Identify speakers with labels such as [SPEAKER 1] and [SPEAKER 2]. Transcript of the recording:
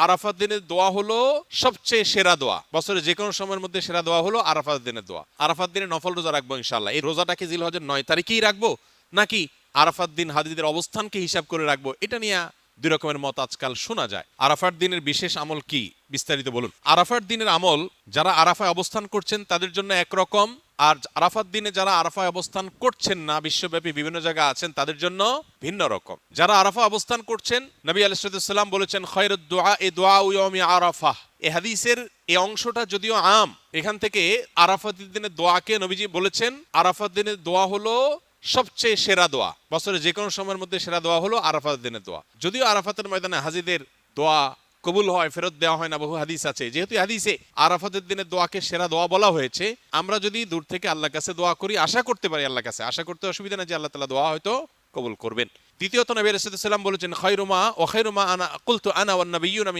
[SPEAKER 1] আরাফাত দিনের দোয়া হলো সবচেয়ে সেরা দোয়া। বছরে যে কোনো সময়ের মধ্যে সেরা দোয়া হলো আরাফাত দিনের দোয়া। আরাফাত দিনে নফল রোজা রাখবো ইনশাআল্লাহ। এই রোজাটাকে জিলহজের 9 তারিখেই রাখবো নাকি আরাফাত দিন হাজিদের অবস্থানকে হিসাব করে রাখবো, এটা নিয়ে দুই রকমের মত আজকাল শোনা যায়। আরাফার দিনের বিশেষ আমল কি, বিস্তারিত বলুন। আরাফার দিনের আমল যারা আরাফায় অবস্থান করছেন তাদের জন্য একরকম, আর আরাফাত দিনে যারা আরাফায় অবস্থান করছেন না, বিশ্বব্যাপী বিভিন্ন জায়গায় আছেন, তাদের জন্য ভিন্ন রকম। যারা আরাফা অবস্থান করছেন, নবী আলাইহিস সালাম বলেছেন খায়রুদ দুআ দুআ ইয়াউমি আরাফা। এই হাদিসের এই অংশটা যদিও আম, এখান থেকে আরাফাতের দিনের দোয়াকে নবীজি বলেছেন আরাফাত দিনের দোয়া হলো সবচেয়ে সেরা দোয়া। বছরে যে কোনো সময়ের মধ্যে সেরা দোয়া হলো আরাফাত দিনের দোয়া। যদিও আরাফাতের ময়দানে হাজিদের দোয়া কবুল হয়, ফেরত দেওয়া হয় না, বহু হাদিস আছে। যেহেতু হাদিসে আরাফাতের দিনের দোয়াকে সেরা দোয়া বলা হয়েছে, আমরা যদি দূর থেকে আল্লাহর কাছে দোয়া করি, আশা করতে পারি আল্লাহর কাছে, আশা করতে অসুবিধা না যে আল্লাহ তাআলা দোয়া হয়তো কবুল করবেন। দ্বিতীয়ত নবী আলাইহিস সালাম বলেছেন খায়রুমা ওয়া খায়রুমা আনা কুলতু আনা ওয়ান নাবিয়্যুনা মিন